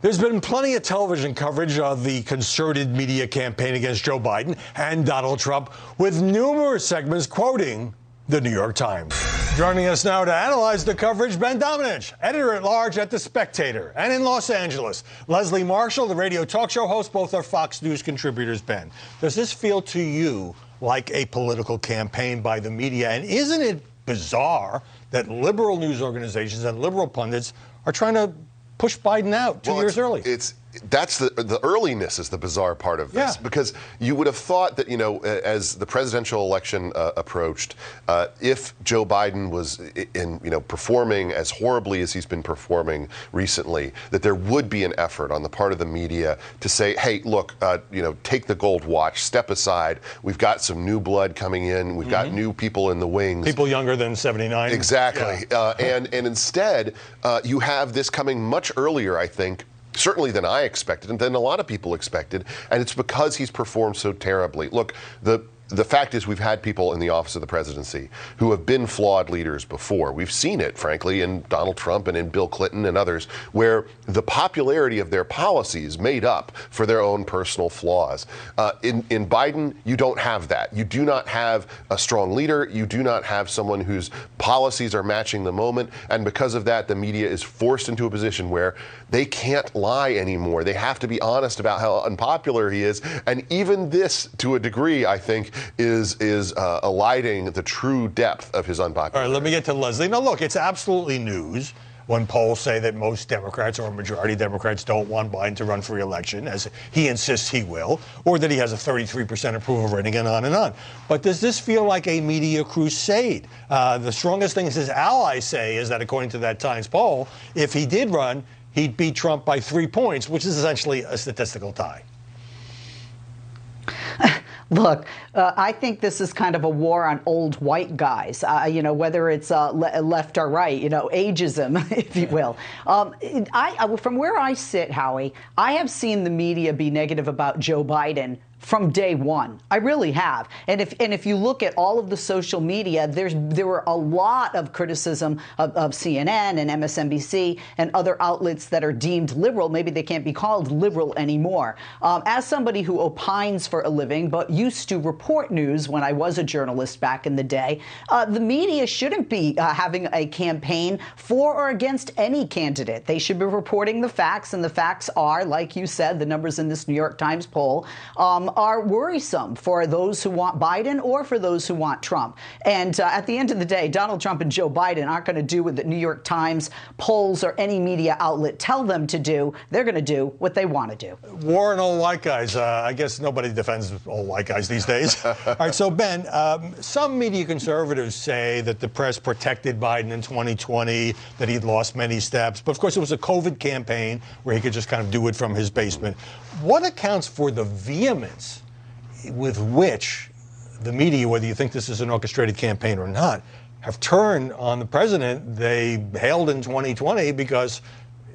There's been plenty of television coverage of the concerted media campaign against Joe Biden and Donald Trump, with numerous segments quoting the New York Times. Joining us now to analyze the coverage, Ben Domenech, editor-at-large at The Spectator, and in Los Angeles, Leslie Marshall, the radio talk show host. Both are Fox News contributors. Ben, does this feel to you like a political campaign by the media? And isn't it bizarre that liberal news organizations and liberal pundits are trying to push Biden out 2 years early? That's the earliness is the bizarre part of this, because you would have thought that, as the presidential election approached, if Joe Biden was performing as horribly as he's been performing recently, that there would be an effort on the part of the media to say, hey, look, take the gold watch, step aside. We've got some new blood coming in. We've got new people in the wings. People younger than 79. Exactly. Yeah. And instead, you have this coming much earlier, I think, certainly than I expected and than a lot of people expected, and it's because he's performed so terribly. Look, the fact is we've had people in the office of the presidency who have been flawed leaders before. We've seen it, frankly, in Donald Trump and in Bill Clinton and others, where the popularity of their policies made up for their own personal flaws. In Biden, you don't have that. You do not have a strong leader. You do not have someone whose policies are matching the moment. And because of that, the media is forced into a position where they can't lie anymore. They have to be honest about how unpopular he is. And even this, to a degree, I think, is eliding the true depth of his unpopularity. All right, let me get to Leslie. Now, look, it's absolutely news when polls say that most Democrats, or a majority of Democrats, don't want Biden to run for re-election, as he insists he will, or that he has a 33% approval rating, and on and on. But does this feel like a media crusade? The strongest thing his allies say is that, according to that Times poll, if he did run, he'd beat Trump by 3 points, which is essentially a statistical tie. Look, I think this is kind of a war on old white guys, whether it's left or right, ageism, if you will. From where I sit, Howie, I have seen the media be negative about Joe Biden from day one. I really have. And if you look at all of the social media, there were a lot of criticism of CNN and MSNBC and other outlets that are deemed liberal. Maybe they can't be called liberal anymore. As somebody who opines for a living but used to report news when I was a journalist back in the day, the media shouldn't be having a campaign for or against any candidate. They should be reporting the facts, and the facts are, like you said, the numbers in this New York Times poll are worrisome for those who want Biden or for those who want Trump. And at the end of the day, Donald Trump and Joe Biden aren't going to do what the New York Times polls or any media outlet tell them to do. They're going to do what they want to do. War on old white guys. I guess nobody defends old white guys these days. All right, so Ben, some media conservatives say that the press protected Biden in 2020, that he'd lost many steps. But of course, it was a COVID campaign where he could just kind of do it from his basement. What accounts for the vehemence with which the media, whether you think this is an orchestrated campaign or not, have turned on the president they hailed in 2020 because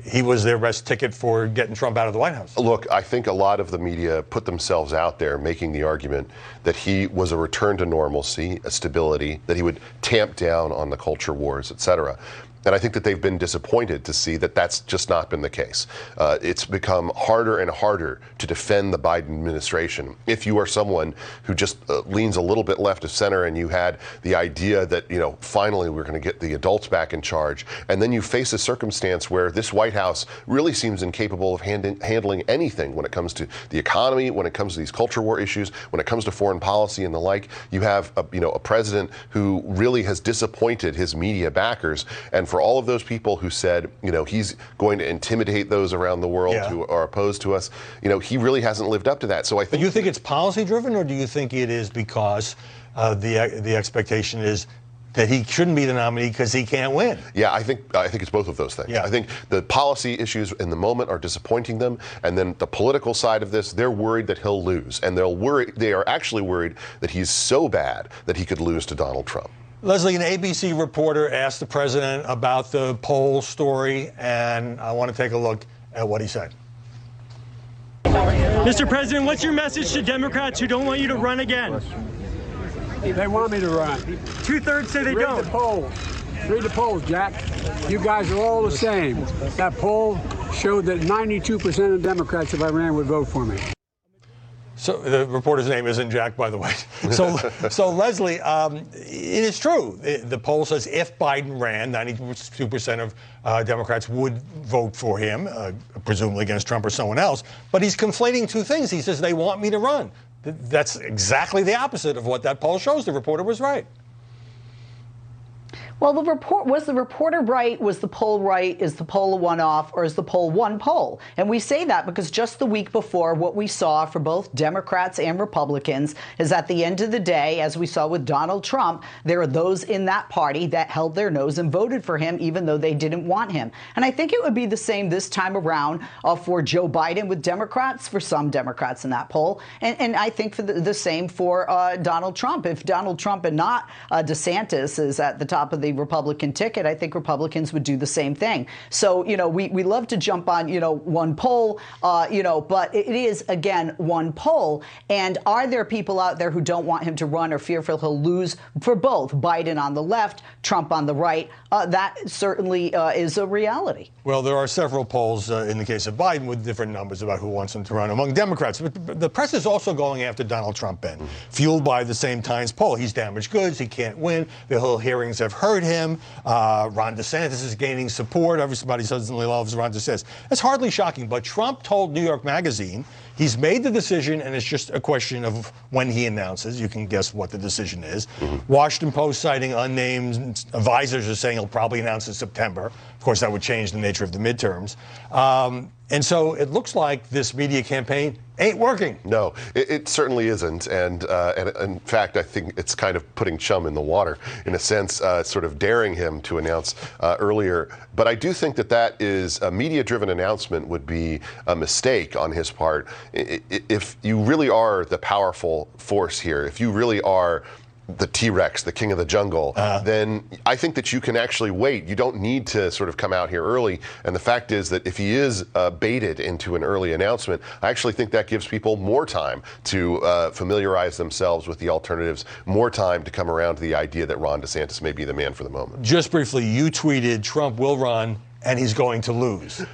he was their best ticket for getting Trump out of the White House? Look, I think a lot of the media put themselves out there making the argument that he was a return to normalcy, a stability, that he would tamp down on the culture wars, et cetera. And I think that they've been disappointed to see that that's just not been the case. It's become harder and harder to defend the Biden administration if you are someone who just leans a little bit left of center and you had the idea that, finally we're going to get the adults back in charge. And then you face a circumstance where this White House really seems incapable of handling anything when it comes to the economy, when it comes to these culture war issues, when it comes to foreign policy and the like. You have a president who really has disappointed his media backers. And for all of those people who said, he's going to intimidate those around the world who are opposed to us, he really hasn't lived up to that. So I think. Do you think it's policy driven, or do you think it is because the expectation is that he shouldn't be the nominee because he can't win? Yeah, I think it's both of those things. Yeah. I think the policy issues in the moment are disappointing them, and then the political side of this, they're worried that he'll lose, and they are actually worried that he's so bad that he could lose to Donald Trump. Leslie, an ABC reporter asked the president about the poll story, and I want to take a look at what he said. Mr. President, what's your message to Democrats who don't want you to run again? They want me to run. 2/3 say they don't. Read the polls, Jack. You guys are all the same. That poll showed that 92% of Democrats, if I ran, would vote for me. So the reporter's name isn't Jack, by the way. So Leslie, it is true. The poll says if Biden ran, 92% of Democrats would vote for him, presumably against Trump or someone else. But he's conflating two things. He says they want me to run. That's exactly the opposite of what that poll shows. The reporter was right. Well, was the reporter right? Was the poll right? Is the poll a one-off, or is the poll one poll? And we say that because just the week before, what we saw for both Democrats and Republicans is at the end of the day, as we saw with Donald Trump, there are those in that party that held their nose and voted for him, even though they didn't want him. And I think it would be the same this time around for Joe Biden with Democrats, for some Democrats in that poll, and I think for the same for Donald Trump. If Donald Trump and not DeSantis is at the top of the Republican ticket, I think Republicans would do the same thing. So, we love to jump on, one poll, but it is, again, one poll. And are there people out there who don't want him to run or fearful he'll lose for both Biden on the left, Trump on the right? That certainly is a reality. Well, there are several polls in the case of Biden with different numbers about who wants him to run among Democrats. But the press is also going after Donald Trump, Ben, fueled by the same Times poll. He's damaged goods. He can't win. The whole hearings have hurt him. Ron DeSantis is gaining support. Everybody suddenly loves Ron DeSantis. That's hardly shocking. But Trump told New York Magazine he's made the decision, and it's just a question of when he announces. You can guess what the decision is. Washington Post, citing unnamed advisors, are saying he'll probably announce in September. Of course, that would change the nature of the midterms. And so it looks like this media campaign ain't working. No, it certainly isn't. And in fact, I think it's kind of putting chum in the water, in a sense, sort of daring him to announce earlier. But I do think that is a media-driven announcement would be a mistake on his part. If you really are the powerful force here, if you really are the T-Rex, the king of the jungle, then I think that you can actually wait. You don't need to sort of come out here early. And the fact is that if he is baited into an early announcement, I actually think that gives people more time to familiarize themselves with the alternatives, more time to come around to the idea that Ron DeSantis may be the man for the moment. Just briefly, you tweeted Trump will run and he's going to lose.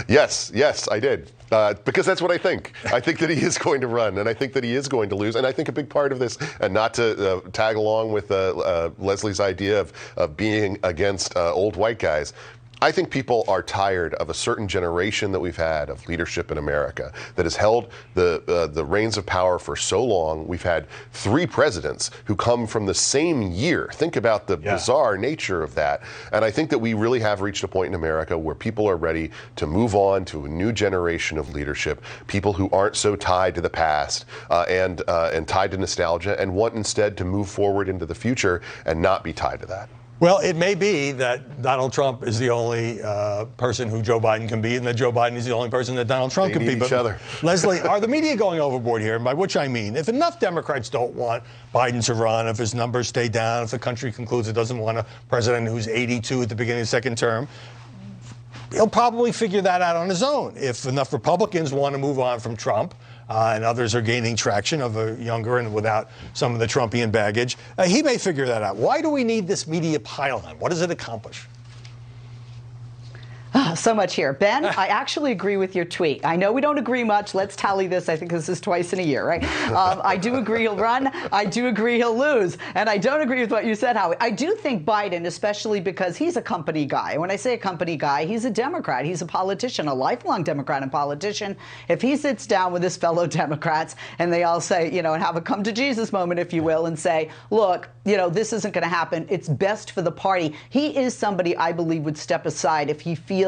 Yes, I did. Because that's what I think. I think that he is going to run, and I think that he is going to lose. And I think a big part of this, and not to tag along with Leslie's idea of being against old white guys, I think people are tired of a certain generation that we've had of leadership in America that has held the reins of power for so long. We've had 3 presidents who come from the same year. Think about the bizarre nature of that. And I think that we really have reached a point in America where people are ready to move on to a new generation of leadership, people who aren't so tied to the past and tied to nostalgia, and want instead to move forward into the future and not be tied to that. Well, it may be that Donald Trump is the only person who Joe Biden can be, and that Joe Biden is the only person that Donald Trump can be. Each other. Leslie, are the media going overboard here? And by which I mean, if enough Democrats don't want Biden to run, if his numbers stay down, if the country concludes it doesn't want a president who's 82 at the beginning of the second term, he'll probably figure that out on his own. If enough Republicans want to move on from Trump, and others are gaining traction of a younger and without some of the Trumpian baggage, he may figure that out. Why do we need this media pile-on? What does it accomplish? So much here. Ben, I actually agree with your tweet. I know we don't agree much. Let's tally this. I think this is twice in a year, right? I do agree he'll run. I do agree he'll lose. And I don't agree with what you said, Howie. I do think Biden, especially because he's a company guy. When I say a company guy, he's a Democrat. He's a politician, a lifelong Democrat and politician. If he sits down with his fellow Democrats and they all say, and have a come to Jesus moment, if you will, and say, look, this isn't going to happen. It's best for the party. He is somebody I believe would step aside if he feels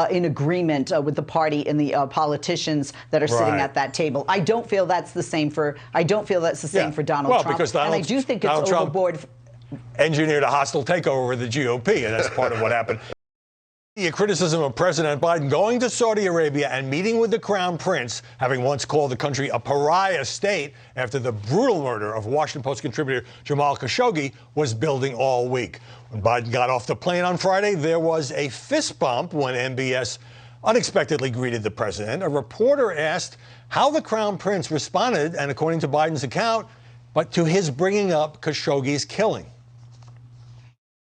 in agreement with the party and the politicians that are sitting at that table. I don't feel that's the same for Donald Trump. Because and I do think it's overboard. Engineered a hostile takeover of the GOP, and that's part of what happened. The criticism of President Biden going to Saudi Arabia and meeting with the Crown Prince, having once called the country a pariah state after the brutal murder of Washington Post contributor Jamal Khashoggi, was building all week. When Biden got off the plane on Friday, there was a fist bump when MBS unexpectedly greeted the president. A reporter asked how the Crown Prince responded, and according to Biden's account, but to his bringing up Khashoggi's killing.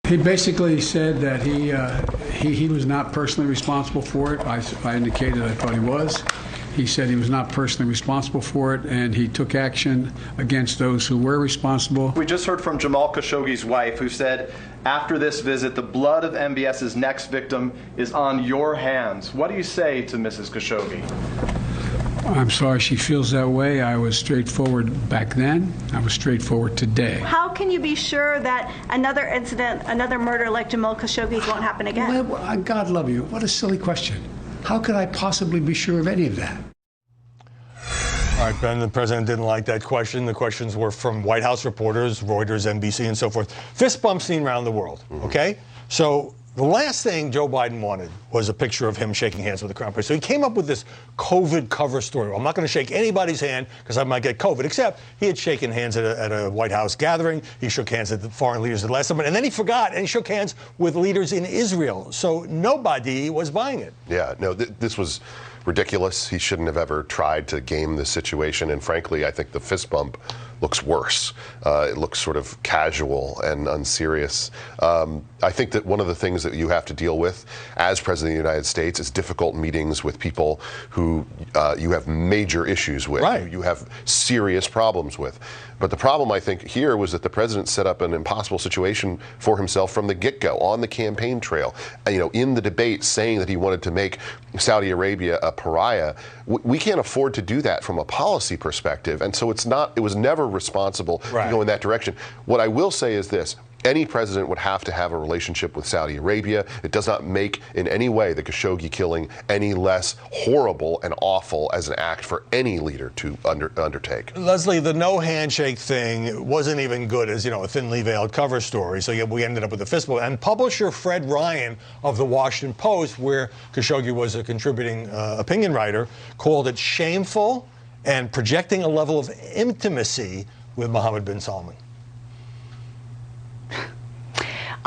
He basically said that He was not personally responsible for it. I indicated I thought he was. He said he was not personally responsible for it, and he took action against those who were responsible. We just heard from Jamal Khashoggi's wife, who said, after this visit, the blood of MBS's next victim is on your hands. What do you say to Mrs. Khashoggi? I'm sorry she feels that way. I was straightforward back then. I was straightforward today. How can you be sure that another incident, another murder like Jamal Khashoggi's won't happen again? Well, God love you. What a silly question. How could I possibly be sure of any of that? All right, Ben, the president didn't like that question. The questions were from White House reporters, Reuters, NBC, and so forth. Fist bump seen around the world, okay? So the last thing Joe Biden wanted was a picture of him shaking hands with the crown prince. So he came up with this COVID cover story. I'm not going to shake anybody's hand because I might get COVID, except he had shaken hands at a White House gathering. He shook hands at the foreign leaders at the last summit. And then he forgot and he shook hands with leaders in Israel. So nobody was buying it. Yeah, no, this was ridiculous. He shouldn't have ever tried to game the situation. And frankly, I think the fist bump looks worse. It looks sort of casual and unserious. I think that one of the things that you have to deal with as President of the United States is difficult meetings with people who you have major issues with, right, who you have serious problems with. But the problem, I think, here was that the president set up an impossible situation for himself from the get-go on the campaign trail. You know, in the debate, saying that he wanted to make Saudi Arabia a pariah. We can't afford to do that from a policy perspective, and so it was never responsible to go in that direction. What I will say is this. Any president would have to have a relationship with Saudi Arabia. It does not make in any way the Khashoggi killing any less horrible and awful as an act for any leader to undertake. Leslie, the no handshake thing wasn't even good as, a thinly veiled cover story. So we ended up with the fist bump. And publisher Fred Ryan of the Washington Post, where Khashoggi was a contributing opinion writer, called it shameful and projecting a level of intimacy with Mohammed bin Salman.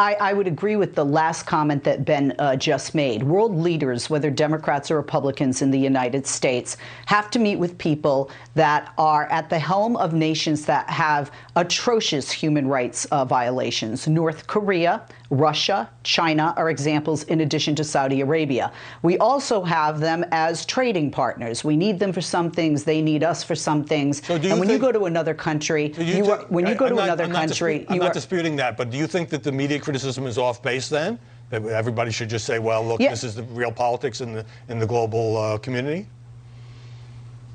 I would agree with the last comment that Ben just made. World leaders, whether Democrats or Republicans in the United States, have to meet with people that are at the helm of nations that have atrocious human rights violations. North Korea, Russia, China are examples in addition to Saudi Arabia. We also have them as trading partners. We need them for some things. They need us for some things. So and when you go to another country, I'm not disputing that, but do you think that the media criticism is off base then? That everybody should just say, well, look, this is the real politics in the global community?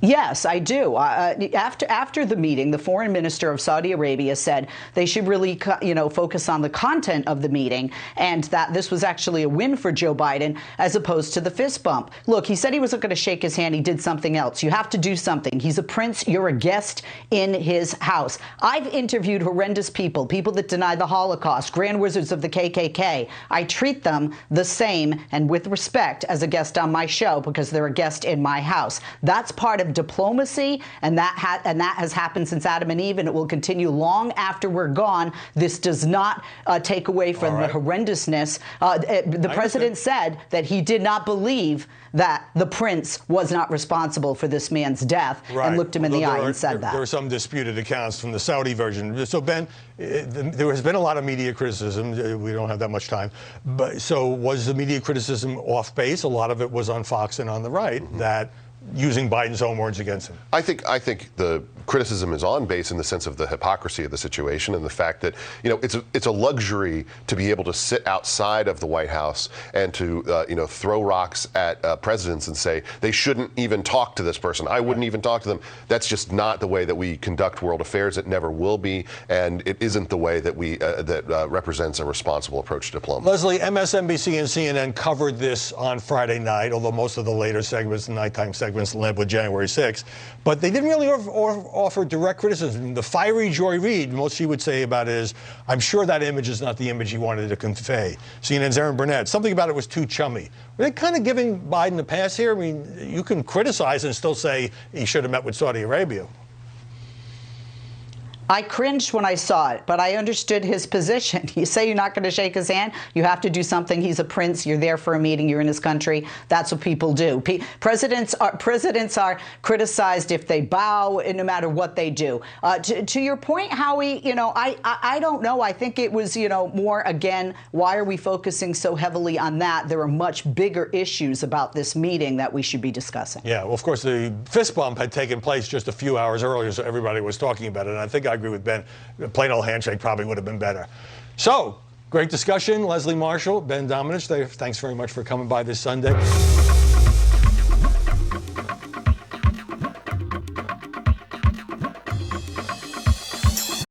Yes, I do. After the meeting, the foreign minister of Saudi Arabia said they should really, focus on the content of the meeting, and that this was actually a win for Joe Biden as opposed to the fist bump. Look, he said he wasn't going to shake his hand. He did something else. You have to do something. He's a prince. You're a guest in his house. I've interviewed horrendous people that deny the Holocaust, grand wizards of the KKK. I treat them the same and with respect as a guest on my show because they're a guest in my house. That's part of diplomacy, and that has happened since Adam and Eve, and it will continue long after we're gone. This does not take away from the horrendousness. The president said that he did not believe that the prince was not responsible for this man's death, and looked him in the eye and said that. There are some disputed accounts from the Saudi version. So, Ben, there has been a lot of media criticism. We don't have that much time. But so was the media criticism off base? A lot of it was on Fox and on the right, that using Biden's own words against him. I think the criticism is on base in the sense of the hypocrisy of the situation and the fact that it's a luxury to be able to sit outside of the White House and to throw rocks at presidents and say they shouldn't even talk to this person. I wouldn't even talk to them. That's just not the way that we conduct world affairs. It never will be, and it isn't the way that that represents a responsible approach to diplomacy. Leslie, MSNBC and CNN covered this on Friday night, although most of the later segments, the nighttime segments, led with January 6th, but they didn't really offer direct criticism. The fiery Joy Reid, most she would say about it is, I'm sure that image is not the image he wanted to convey. CNN's Aaron Burnett, something about it was too chummy. Were they kind of giving Biden a pass here? I mean, you can criticize and still say he should have met with Saudi Arabia. I cringed when I saw it, but I understood his position. You say you're not going to shake his hand, you have to do something. He's a prince. You're there for a meeting. You're in his country. That's what people do. Presidents are criticized if they bow, no matter what they do. To your point, Howie, I don't know. I think it was, more, again, why are we focusing so heavily on that? There are much bigger issues about this meeting that we should be discussing. Yeah, well, of course, the fist bump had taken place just a few hours earlier, so everybody was talking about it. And I think I agree with Ben. A plain old handshake probably would have been better. So, great discussion. Leslie Marshall, Ben Domenech, thanks very much for coming by this Sunday.